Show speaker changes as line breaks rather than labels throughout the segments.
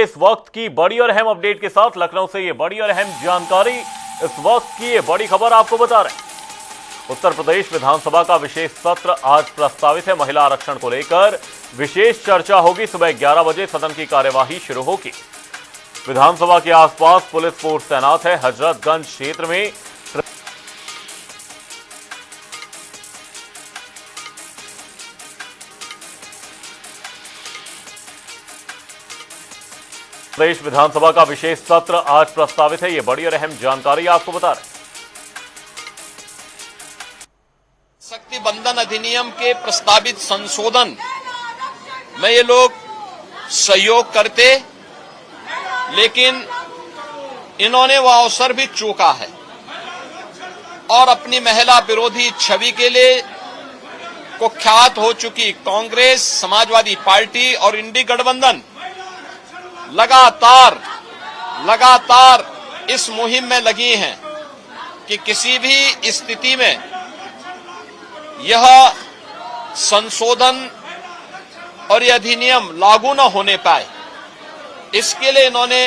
इस वक्त की बड़ी और अहम अपडेट के साथ लखनऊ से ये बड़ी और अहम जानकारी, इस वक्त की ये बड़ी खबर आपको बता रहे हैं। उत्तर प्रदेश विधानसभा का विशेष सत्र आज प्रस्तावित है। महिला आरक्षण को लेकर विशेष चर्चा होगी। सुबह 11 बजे सदन की कार्यवाही शुरू होगी। विधानसभा के आसपास पुलिस फोर्स तैनात है। हजरतगंज क्षेत्र में प्रदेश विधानसभा का विशेष सत्र आज प्रस्तावित है। ये बड़ी और अहम जानकारी आपको बता रहे हैं।
शक्ति बंधन अधिनियम के प्रस्तावित संशोधन में ये लोग सहयोग करते, लेकिन इन्होंने वह अवसर भी चूका है और अपनी महिला विरोधी छवि के लिए कुख्यात हो चुकी कांग्रेस, समाजवादी पार्टी और इंडी गठबंधन लगातार इस मुहिम में लगी हैं कि किसी भी स्थिति में यह संशोधन और यह अधिनियम लागू न होने पाए। इसके लिए इन्होंने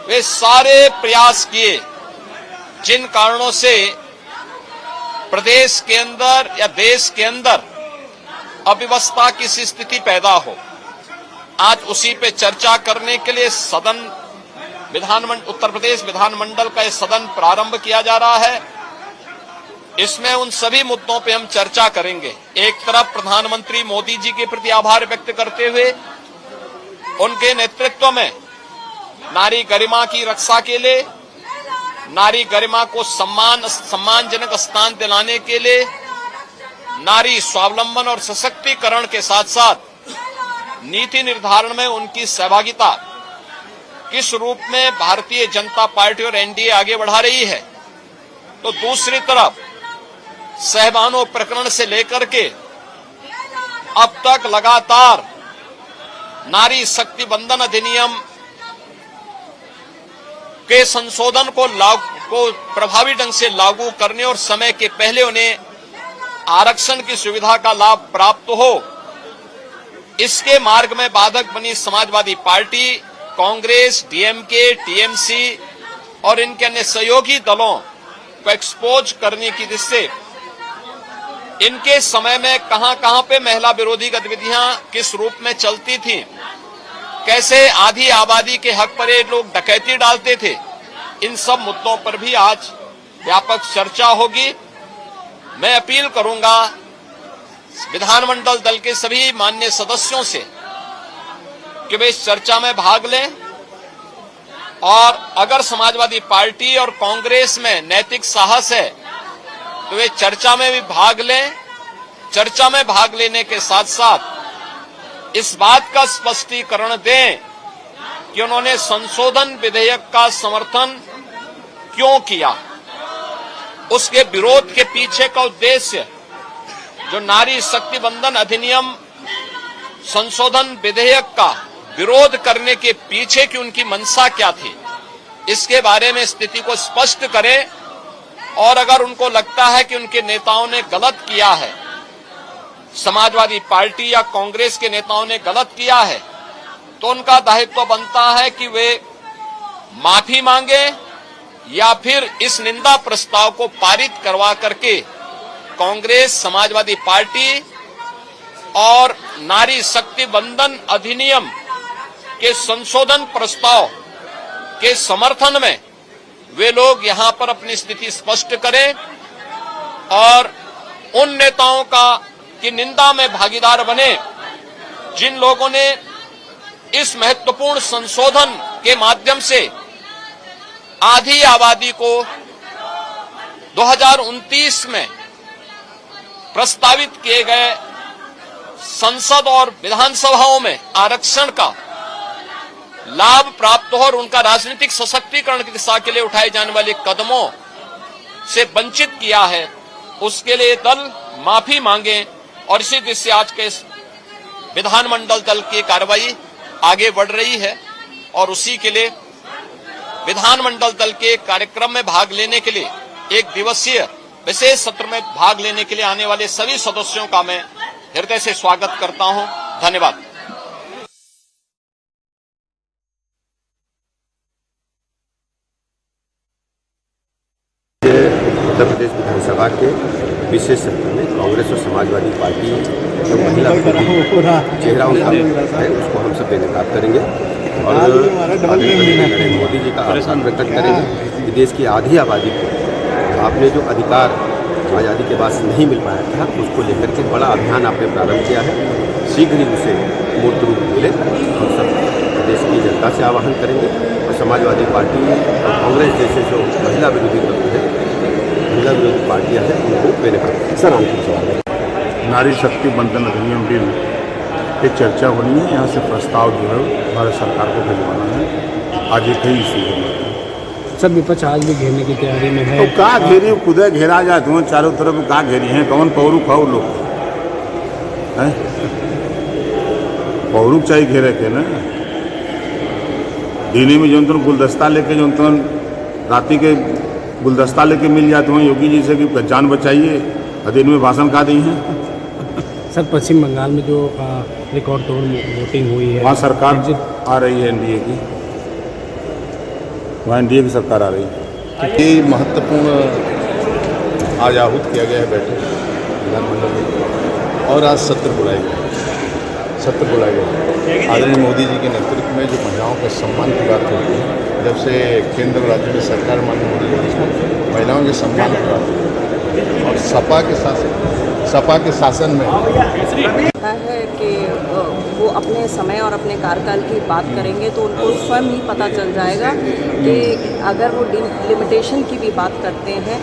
वे सारे प्रयास किए जिन कारणों से प्रदेश के अंदर या देश के अंदर अव्यवस्था की स्थिति पैदा हो। आज उसी पे चर्चा करने के लिए उत्तर प्रदेश विधानमंडल का यह सदन प्रारंभ किया जा रहा है। इसमें उन सभी मुद्दों पे हम चर्चा करेंगे। एक तरफ प्रधानमंत्री मोदी जी के प्रति आभार व्यक्त करते हुए उनके नेतृत्व में नारी गरिमा की रक्षा के लिए, नारी गरिमा को सम्मानजनक स्थान दिलाने के लिए, नारी स्वावलंबन और सशक्तिकरण के साथ साथ नीति निर्धारण में उनकी सहभागिता किस रूप में भारतीय जनता पार्टी और एनडीए आगे बढ़ा रही है, तो दूसरी तरफ सहबानो प्रकरण से लेकर के अब तक लगातार नारी शक्ति बंधन अधिनियम के संशोधन को प्रभावी ढंग से लागू करने और समय के पहले उन्हें आरक्षण की सुविधा का लाभ प्राप्त हो, इसके मार्ग में बाधक बनी Samajwadi party, Congress, DMK, TMC और इनके अन्य सहयोगी दलों को एक्सपोज करने की जिससे इनके समय में कहां पे महिला विरोधी गतिविधियां किस रूप में चलती थी, कैसे आधी आबादी के हक पर ये लोग डकैती डालते थे, इन सब मुद्दों पर भी आज व्यापक चर्चा होगी। मैं अपील करूंगा विधानमंडल दल के सभी माननीय सदस्यों से कि वे इस चर्चा में भाग लें और अगर समाजवादी पार्टी और कांग्रेस में नैतिक साहस है तो वे चर्चा में भी भाग लें। चर्चा में भाग लेने के साथ साथ इस बात का स्पष्टीकरण दें कि उन्होंने संशोधन विधेयक का समर्थन क्यों किया, उसके विरोध के पीछे का उद्देश्य, जो नारी शक्ति बंधन अधिनियम संशोधन विधेयक का विरोध करने के पीछे की उनकी मंशा क्या थी, इसके बारे में स्थिति को स्पष्ट करें। और अगर उनको लगता है कि उनके नेताओं ने गलत किया है, समाजवादी पार्टी या कांग्रेस के नेताओं ने गलत किया है, तो उनका दायित्व बनता है कि वे माफी मांगे या फिर इस निंदा प्रस्ताव को पारित करवा करके कांग्रेस, समाजवादी पार्टी और नारी शक्ति बंधन अधिनियम के संशोधन प्रस्ताव के समर्थन में वे लोग यहां पर अपनी स्थिति स्पष्ट करें और उन नेताओं की निंदा में भागीदार बने जिन लोगों ने इस महत्वपूर्ण संशोधन के माध्यम से आधी आबादी को 2029 में प्रस्तावित किए गए संसद और विधानसभाओं में आरक्षण का लाभ प्राप्त हो और उनका राजनीतिक सशक्तिकरण की दिशा के लिए उठाए जाने वाले कदमों से वंचित किया है, उसके लिए दल माफी मांगे और इसी दिशा से आज के विधानमंडल दल की कार्रवाई आगे बढ़ रही है। और उसी के लिए विधानमंडल दल के कार्यक्रम में भाग लेने के लिए एक दिवसीय विशेष सत्र में भाग लेने के लिए आने वाले सभी सदस्यों का मैं हृदय से स्वागत करता हूं। धन्यवाद।
उत्तर प्रदेश विधानसभा के विशेष सत्र में कांग्रेस और समाजवादी पार्टी जो महिला विरोधी चेहरा उनका है उसको हम सब बेनकाब करेंगे और आदरणीय नरेंद्र मोदी जी का आभार प्रकट करेंगे कि देश की आधी आबादी को आपने जो अधिकार आज़ादी के बाद नहीं मिल पाया था उसको लेकर के बड़ा अभियान आपने प्रारंभ किया है। शीघ्र ही उसे मूर्त रूप मिले हम सब देश की जनता से आह्वान करेंगे और समाजवादी पार्टी और कांग्रेस जैसे जो महिला विरोधी तत्व है, महिला विरोधी पार्टियां हैं, उनको बेनकाब। सर अंतिम सवाल है,
नारी शक्ति बंधन अधिनियम बिल की चर्चा होनी है। यहाँ से प्रस्ताव जो है भारत सरकार को भिजवाना है। आज एक ही इशू है
सर, विपक्ष आज भी घेरने की तैयारी में है।
तो कहाँ घेरी खुदे घेरा जाए तुम्हें चारों तरफ कहाँ घेरी हैं? कौन पौरू खाओ लोग हैं? पौरू चाहिए घेरे के ना दिल्ली में जो तुम गुलदस्ता लेके जो तुम राती के गुलदस्ता लेके मिल जाते हैं योगी जी से कि जान बचाइए, दिन में भाषण खा दी हैं।
सर, पश्चिम बंगाल में जो रिकॉर्ड तोड़ वोटिंग हुई है,
वहाँ सरकार आ रही है एनडीए की, वहाँ एनडीए की सरकार आ रही है।
ये महत्वपूर्ण आज आहूत किया गया है बैठक विधानमंडल में और आज सत्र बुलाए गए आदरणीय मोदी जी के नेतृत्व में जो महिलाओं के सम्मान की बात होती है। जब से केंद्र और राज्य में सरकार माननीय मोदी जी महिलाओं के सम्मान की बात होती है और सपा के शासन में
है कि वो अपने समय और अपने कार्यकाल की बात करेंगे तो उनको स्वयं ही पता चल जाएगा कि अगर वो लिमिटेशन की भी बात करते हैं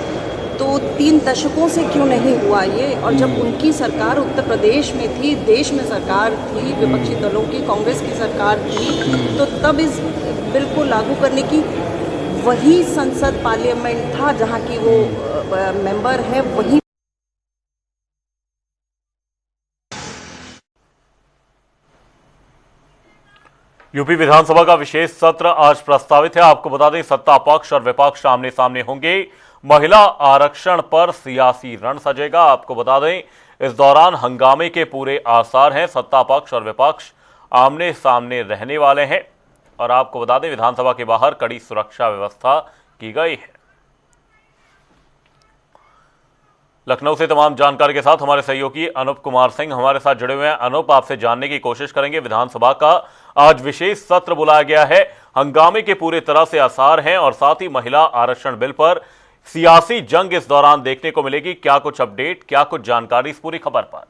तो 3 दशकों से क्यों नहीं हुआ ये। और जब उनकी सरकार उत्तर प्रदेश में थी, देश में सरकार थी, विपक्षी दलों की, कांग्रेस की सरकार थी, तो तब इस बिल को लागू करने की वही संसद पार्लियामेंट था जहाँ की वो मेंबर है, वही।
यूपी विधानसभा का विशेष सत्र आज प्रस्तावित है। आपको बता दें, सत्ता पक्ष और विपक्ष आमने सामने होंगे। महिला आरक्षण पर सियासी रण सजेगा। आपको बता दें, इस दौरान हंगामे के पूरे आसार हैं। सत्ता पक्ष और विपक्ष आमने सामने रहने वाले हैं और आपको बता दें, विधानसभा के बाहर कड़ी सुरक्षा व्यवस्था की गई है। लखनऊ से तमाम जानकारी के साथ हमारे सहयोगी अनूप कुमार सिंह हमारे साथ जुड़े हुए हैं। अनूप, आपसे जानने की कोशिश करेंगे, विधानसभा का आज विशेष सत्र बुलाया गया है, हंगामे के पूरे तरह से आसार हैं और साथ ही महिला आरक्षण बिल पर सियासी जंग इस दौरान देखने को मिलेगी। क्या कुछ अपडेट, क्या कुछ जानकारी इस पूरी खबर पर?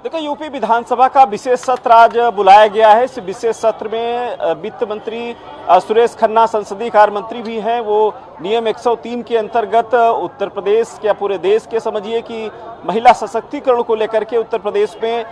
देखो, यूपी विधानसभा का विशेष सत्र आज बुलाया गया है। इस विशेष सत्र में वित्त मंत्री सुरेश खन्ना संसदीय कार्य मंत्री भी हैं। वो नियम 103 के अंतर्गत उत्तर प्रदेश या पूरे देश के समझिए कि महिला सशक्तिकरण को लेकर के उत्तर प्रदेश में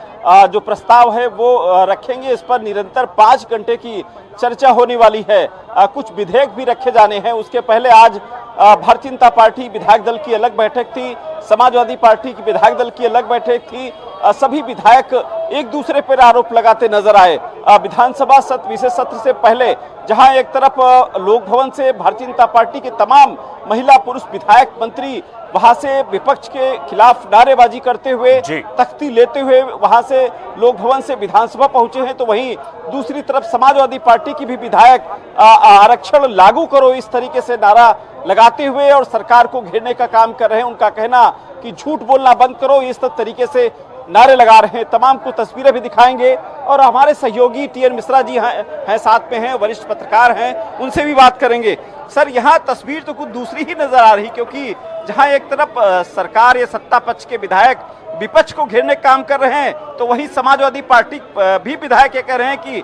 जो प्रस्ताव है वो रखेंगे। इस पर निरंतर 5 घंटे की चर्चा होने वाली है। कुछ विधेयक भी रखे जाने हैं। उसके पहले आज भारतीय जनता पार्टी विधायक दल की अलग बैठक थी, समाजवादी पार्टी की विधायक दल की अलग बैठक थी। सभी विधायक एक दूसरे पर आरोप लगाते नजर आए। विधानसभा विशेष सत्र से पहले जहां एक तरफ लोक भवन से भारतीय जनता पार्टी के तमाम महिला पुरुष विधायक मंत्री वहां से विपक्ष के खिलाफ नारेबाजी करते हुए, तख्ती लेते हुए वहां से लोक भवन से विधानसभा पहुंचे हैं, तो वहीं दूसरी तरफ समाजवादी पार्टी की भी विधायक आरक्षण लागू करो इस तरीके से नारा लगाते हुए और सरकार को घेरने का काम कर रहे हैं। उनका कहना कि झूठ बोलना बंद करो, इस तरीके से नारे लगा रहे हैं। तमाम को तस्वीरें भी दिखाएंगे और हमारे सहयोगी टीएन मिश्रा जी हैं साथ में हैं, वरिष्ठ पत्रकार हैं, उनसे भी बात करेंगे। सर, यहाँ तस्वीर तो कुछ दूसरी ही नजर आ रही, क्योंकि जहां एक तरफ सरकार या सत्ता पक्ष के विधायक विपक्ष को घेरने का काम कर रहे हैं, तो वहीं समाजवादी पार्टी भी विधायक ये कह रहे हैं कि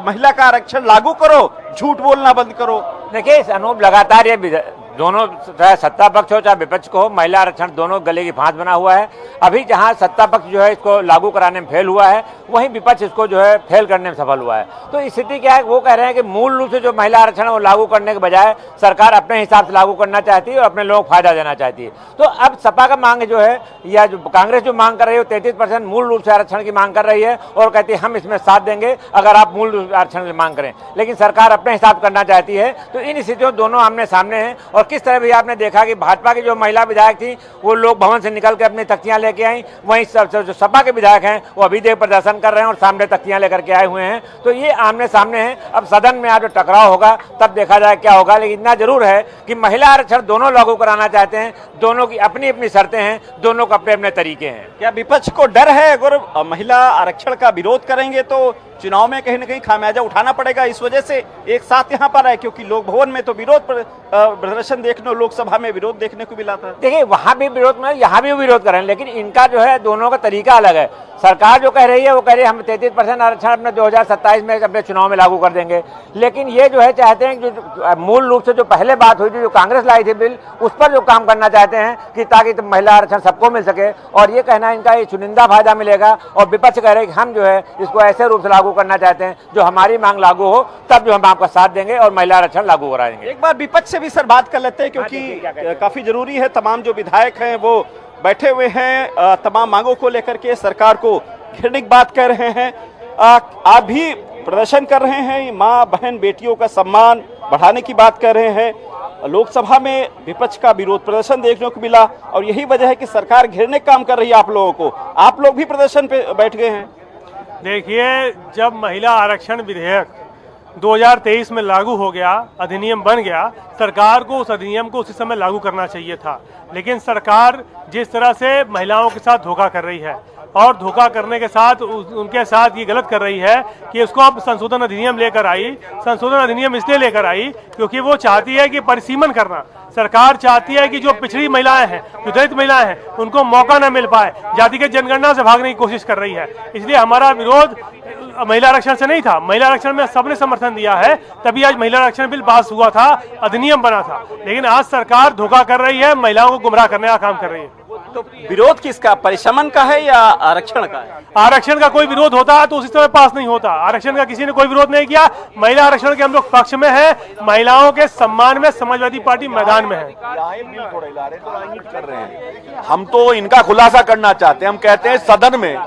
महिला का आरक्षण लागू करो, झूठ बोलना बंद करो।
देखिए अनूप, लगातार ये दोनों चाहे सत्ता पक्ष हो चाहे विपक्ष को हो, महिला आरक्षण दोनों गले की फांस बना हुआ है। अभी जहां सत्ता पक्ष जो है इसको लागू कराने में फेल हुआ है, वहीं विपक्ष इसको जो है फेल करने में सफल हुआ है। तो स्थिति क्या है, वो कह रहे हैं कि मूल रूप से जो महिला आरक्षण है वो लागू करने के बजाय सरकार अपने हिसाब से लागू करना चाहती है और अपने लोगों को फायदा देना चाहती है। तो अब सपा का मांग जो है या जो कांग्रेस जो मांग कर रही है 33% मूल रूप से आरक्षण की मांग कर रही है और कहती है हम इसमें साथ देंगे अगर आप मूल रूप आरक्षण की मांग करें, लेकिन सरकार अपने हिसाब करना चाहती है। तो इन स्थितियों दोनों आमने सामने हैं और किस तरह भी आपने देखा कि भाजपा की जो महिला विधायक थी वो लोग भवन से निकल के अपनी तख्तियां लेके आई, वहीं जो सपा के विधायक हैं वो अभी देख प्रदर्शन कर रहे हैं और सामने तख्तियां लेकर के आए हुए हैं। तो ये आमने सामने है। अब सदन में आज जो टकराव होगा तब देखा जाए क्या होगा, लेकिन इतना जरूर है कि महिला आरक्षण दोनों लागू कराना चाहते हैं, दोनों की अपनी अपनी शर्तें हैं, दोनों को अपने अपने तरीके हैं।
क्या विपक्ष को डर है अगर महिला आरक्षण का विरोध करेंगे तो चुनाव में कहीं न कहीं खामियाजा उठाना पड़ेगा, इस वजह से एक साथ यहाँ पर है? क्योंकि लोक भवन में तो विरोध प्रदर्शन देखने, लोकसभा में विरोध देखने को मिला था।
देखिए वहां भी विरोध में, यहाँ भी विरोध कर रहे हैं, लेकिन इनका जो है दोनों का तरीका अलग है। सरकार जो कह रही है वो कह रही है हम 33% आरक्षण अपने 2027 में अपने चुनाव में लागू कर देंगे, लेकिन ये जो है चाहते हैं जो मूल रूप से जो पहले बात हुई थी, जो कांग्रेस लाई थी बिल, उस पर जो काम करना चाहते हैं कि ताकि महिला आरक्षण सबको मिल सके। और ये कहना इनका ये चुनिंदा फायदा मिलेगा, और विपक्ष कह रहे हैं कि हम जो है इसको ऐसे रूप से लागू करना चाहते हैं जो हमारी मांग लागू हो, तब जो हम आपका साथ देंगे और महिला आरक्षण लागू कराएंगे।
एक बार विपक्ष से भी सर बात कर लेते हैं, क्योंकि काफी जरूरी है। तमाम जो विधायक हैं वो बैठे हुए हैं, तमाम मांगों को लेकर के सरकार को घेरने की बात कर रहे हैं। आप भी प्रदर्शन कर रहे हैं, माँ बहन बेटियों का सम्मान बढ़ाने की बात कर रहे हैं। लोकसभा में विपक्ष का विरोध प्रदर्शन देखने को मिला और यही वजह है कि सरकार घेरने का काम कर रही है आप लोगों को। आप लोग भी प्रदर्शन पे बैठ गए हैं।
देखिए, जब महिला आरक्षण विधेयक 2023 में लागू हो गया, अधिनियम बन गया, सरकार को उस अधिनियम को उसी समय लागू करना चाहिए था। लेकिन सरकार जिस तरह से महिलाओं के साथ धोखा कर रही है और धोखा करने के साथ उनके साथ ये गलत कर रही है कि उसको अब संशोधन अधिनियम लेकर आई। संशोधन अधिनियम इसलिए लेकर आई क्योंकि वो चाहती है कि परिसीमन करना। सरकार चाहती है कि जो पिछड़ी महिलाएं हैं, जो दलित महिलाएं हैं, उनको मौका न मिल पाए, जातिगत जनगणना से भागने की कोशिश कर रही है। इसलिए हमारा विरोध महिला आरक्षण से नहीं था। महिला आरक्षण में सबने समर्थन दिया है, तभी आज महिला आरक्षण बिल पास हुआ था, अधिनियम बना था। लेकिन आज सरकार धोखा कर रही है, महिलाओं को गुमराह करने का काम कर रही है।
तो विरोध किसका, परिसमन का है या आरक्षण का है?
आरक्षण का कोई विरोध होता तो उसी समय पास नहीं होता। आरक्षण का किसी ने कोई विरोध नहीं किया। महिला आरक्षण के हम लोग पक्ष में है। महिलाओं के सम्मान में समाजवादी पार्टी मैदान में है।
हम तो इनका खुलासा करना चाहते हैं। हम कहते हैं सदन में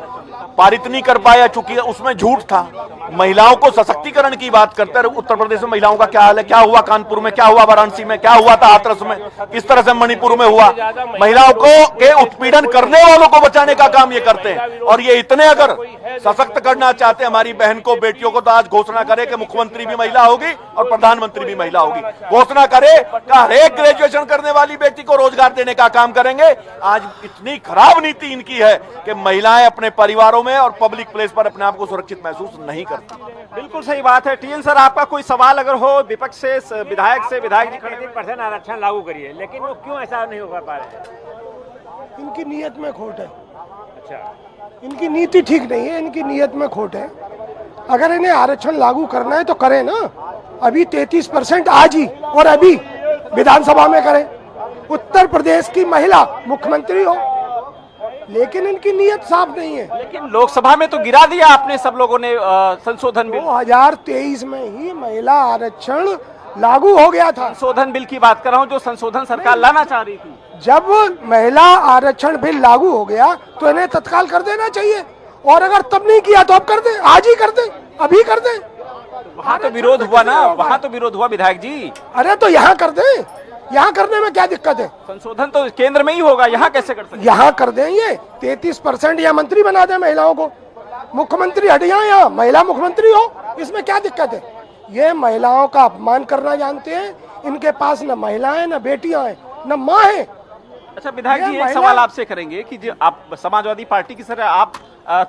पारित नहीं कर पाया, चूंकि उसमें झूठ था। महिलाओं को सशक्तिकरण की बात करते हैं। उत्तर प्रदेश में महिलाओं का क्या हाल है, क्या हुआ कानपुर में, क्या हुआ वाराणसी में, क्या हुआ था हाथरस में, किस तरह से मणिपुर में हुआ। महिलाओं को के उत्पीड़न करने वालों को बचाने का काम ये करते हैं। और ये इतने अगर सशक्त करना चाहते हैं हमारी बहन को, बेटियों को, तो आज घोषणा करे कि मुख्यमंत्री भी महिला होगी और प्रधानमंत्री भी महिला होगी। घोषणा करे कि हर एक ग्रेजुएशन करने वाली बेटी को रोजगार देने का काम करेंगे। आज इतनी खराब नीति इनकी है कि महिलाएं अपने परिवारों में और पब्लिक प्लेस पर अपने आप को सुरक्षित महसूस नहीं करती।
बिल्कुल सही बात है। टीएन सर, आपका कोई सवाल अगर हो विपक्ष से, विधायक जी
33% आरक्षण लागू करिए, लेकिन वो क्यों ऐसा नहीं हो पा रहे हैं?
इनकी नीयत में खोट है।
अच्छा,
इनकी नीति ठीक नहीं है, इनकी नीयत में खोट है। अगर इन्हें आरक्षण लागू करना है तो करें ना। अभी 33% आज ही और अभी विधानसभा में करें। उत्तर प्रदेश की महिला मुख्यमंत्री हो, लेकिन इनकी नीयत साफ नहीं है।
लेकिन लोकसभा में तो गिरा दिया आपने, सब लोगों ने संशोधन बिल।
2023 में ही महिला आरक्षण लागू हो गया था।
संशोधन बिल की बात कर रहा हूँ, जो संशोधन सरकार लाना चाह रही थी।
जब महिला आरक्षण बिल लागू हो गया तो इन्हें तत्काल कर देना चाहिए, और अगर तब नहीं किया तो अब कर दे, आज ही कर दे, अभी कर दे।
वहाँ तो विरोध हुआ ना, वहाँ तो विरोध हुआ विधायक जी।
अरे तो यहाँ कर दे, यहाँ करने में क्या दिक्कत है?
संशोधन तो केंद्र में ही होगा, यहाँ कैसे कर सकते?
यहाँ कर देंगे। 33% या मंत्री बना दे महिलाओं को, मुख्यमंत्री हट जाए, यहाँ महिला मुख्यमंत्री हो, इसमें क्या दिक्कत है? ये महिलाओं का अपमान करना जानते हैं। इनके पास न महिलाएं, न बेटियां हैं, न माँ है।
अच्छा विधायक जी, एक सवाल आपसे करेंगे कि जो आप समाजवादी पार्टी की तरह आप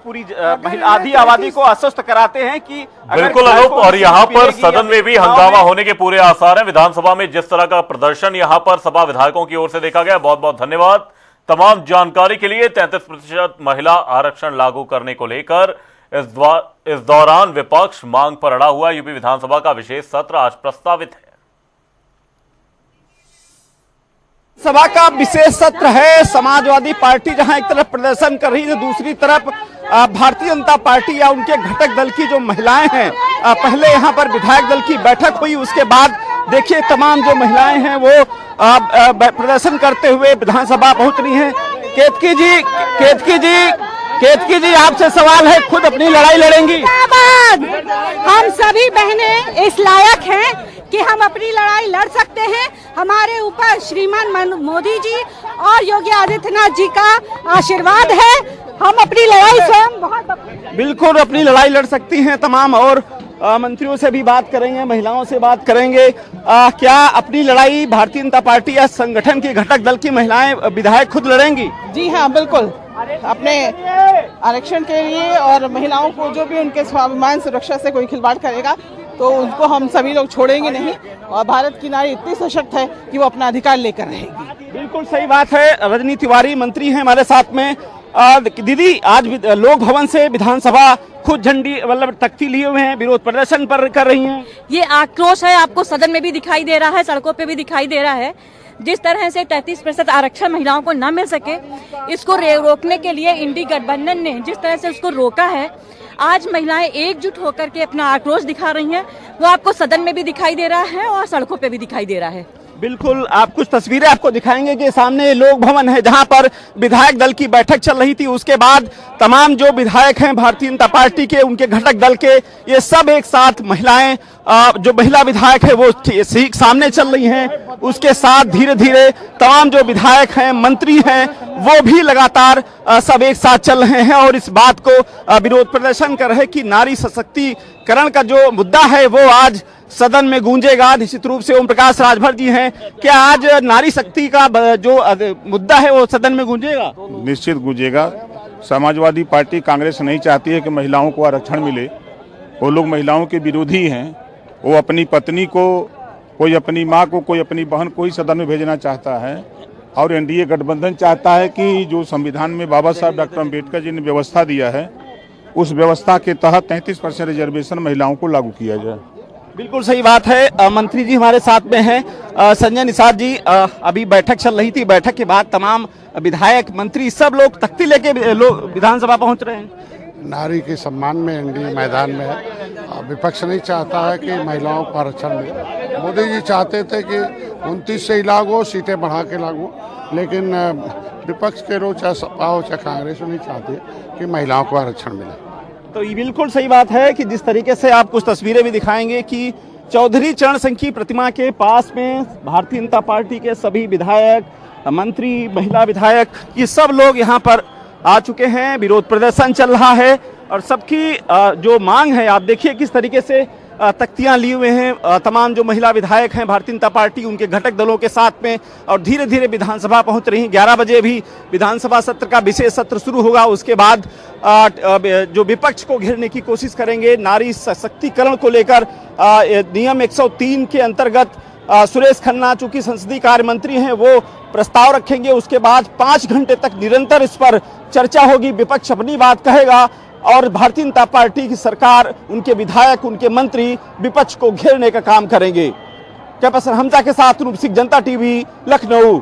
पूरी महिला आधी आबादी को आश्वस्त कराते हैं कि
बिल्कुल अनूप, और यहाँ पर सदन में भी हंगामा होने के पूरे आसार हैं। विधानसभा में जिस तरह का प्रदर्शन यहाँ पर सपा विधायकों की ओर से देखा गया। बहुत बहुत धन्यवाद तमाम जानकारी के लिए। 33% महिला आरक्षण लागू करने को लेकर इस दौरान विपक्ष मांग पर अड़ा हुआ। यूपी विधानसभा का विशेष सत्र आज प्रस्तावित है।
सभा का विशेष सत्र है। समाजवादी पार्टी जहां एक तरफ प्रदर्शन कर रही है, दूसरी तरफ भारतीय जनता पार्टी या उनके घटक दल की जो महिलाएं हैं, पहले यहां पर विधायक दल की बैठक हुई, उसके बाद देखिए तमाम जो महिलाएं हैं वो प्रदर्शन करते हुए विधानसभा पहुंच रही हैं। केतकी जी आपसे सवाल है, खुद अपनी लड़ाई लड़ेंगी।
हम सभी बहनें इस लायक हैं कि हम अपनी लड़ाई लड़ सकते हैं। हमारे ऊपर श्रीमान मोदी जी और योगी आदित्यनाथ जी का आशीर्वाद है। हम अपनी लड़ाई स्वयं बहुत
बिल्कुल अपनी लड़ाई लड़ सकती हैं। तमाम और मंत्रियों से भी बात करेंगे, महिलाओं से बात करेंगे। क्या अपनी लड़ाई भारतीय जनता पार्टी या संगठन की घटक दल की महिलाएं विधायक खुद लड़ेंगी?
जी हाँ, बिल्कुल। अपने आरक्षण के लिए और महिलाओं को जो भी उनके स्वाभिमान सुरक्षा से कोई खिलवाड़ करेगा तो उनको हम सभी लोग छोड़ेंगे नहीं। और भारत की नारी इतनी सशक्त है कि वो अपना अधिकार लेकर रहेगी।
बिल्कुल सही बात है। रजनी तिवारी मंत्री हैं हमारे साथ में। दीदी, आज लोक भवन से विधानसभा खुद झंडी मतलब तख्ती लिए हुए हैं, विरोध प्रदर्शन पर कर रही हैं।
ये आक्रोश है, आपको सदन में भी दिखाई दे रहा है, सड़कों पे भी दिखाई दे रहा है। जिस तरह से 33% आरक्षण महिलाओं को न मिल सके, इसको रोकने के लिए इंडी गठबंधन ने जिस तरह से उसको रोका है, आज महिलाएं एकजुट होकर के अपना आक्रोश दिखा रही हैं। वो आपको सदन में भी दिखाई दे रहा है और सड़कों पे भी दिखाई दे रहा है।
बिल्कुल, आप कुछ तस्वीरें आपको दिखाएंगे कि सामने लोक भवन है जहां पर विधायक दल की बैठक चल रही थी। उसके बाद तमाम जो विधायक हैं भारतीय जनता पार्टी के, उनके घटक दल के, ये सब एक साथ महिलाएं, जो महिला विधायक है वो ठीक सामने चल रही हैं। उसके साथ धीरे धीरे तमाम जो विधायक हैं, मंत्री हैं, वो भी लगातार सब एक साथ चल रहे हैं और इस बात को विरोध प्रदर्शन कर रहे हैं कि नारी सशक्तिकरण का जो मुद्दा है वो आज सदन में गूंजेगा। निश्चित रूप से ओम प्रकाश राजभर जी हैं, क्या आज नारी शक्ति का जो मुद्दा है वो सदन में गूंजेगा?
निश्चित गूंजेगा। समाजवादी पार्टी कांग्रेस नहीं चाहती है कि महिलाओं को आरक्षण मिले। वो लोग महिलाओं के विरोधी हैं। वो अपनी पत्नी को, कोई अपनी माँ को, कोई अपनी बहन को ही सदन में भेजना चाहता है। और एनडीए गठबंधन चाहता है कि जो संविधान में बाबा साहब डॉक्टर अम्बेडकर जी ने व्यवस्था दिया है, उस व्यवस्था के तहत 33% रिजर्वेशन महिलाओं को लागू किया जाए।
बिल्कुल सही बात है। मंत्री जी हमारे साथ में हैं। संजय निषाद जी, अभी बैठक चल रही थी, बैठक के बाद तमाम विधायक, मंत्री, सब लोग तख्ती लेके विधानसभा पहुंच रहे हैं।
नारी के सम्मान में एनडीए मैदान में है। विपक्ष नहीं चाहता है कि महिलाओं को आरक्षण मिले। मोदी जी चाहते थे कि 29 से ही लागू हो, सीटें बढ़ा के लागू, लेकिन विपक्ष के लोग, चाहे सपा हो चाहे कांग्रेस, नहीं चाहते कि महिलाओं को आरक्षण मिले।
तो ये बिल्कुल सही बात है कि जिस तरीके से आप कुछ तस्वीरें भी दिखाएंगे कि चौधरी चरण सिंह की प्रतिमा के पास में भारतीय जनता पार्टी के सभी विधायक, मंत्री, महिला विधायक, ये सब लोग यहाँ पर आ चुके हैं। विरोध प्रदर्शन चल रहा है और सबकी जो मांग है, आप देखिए किस तरीके से तख्तियां लिए हुए हैं तमाम जो महिला विधायक हैं भारतीय जनता पार्टी, उनके घटक दलों के साथ में, और धीरे धीरे विधानसभा पहुंच रही हैं। 11 बजे भी विधानसभा सत्र का विशेष सत्र शुरू होगा। उसके बाद जो विपक्ष को घेरने की कोशिश करेंगे, नारी सशक्तिकरण को लेकर नियम 103 के अंतर्गत सुरेश खन्ना चूंकि संसदीय कार्य मंत्री हैं, वो प्रस्ताव रखेंगे। उसके बाद 5 घंटे तक निरंतर इस पर चर्चा होगी। विपक्ष अपनी बात कहेगा और भारतीय जनता पार्टी की सरकार, उनके विधायक, उनके मंत्री विपक्ष को घेरने का काम करेंगे। कैप्टन हमजा के साथ रूप सिंह, जनता टीवी, लखनऊ।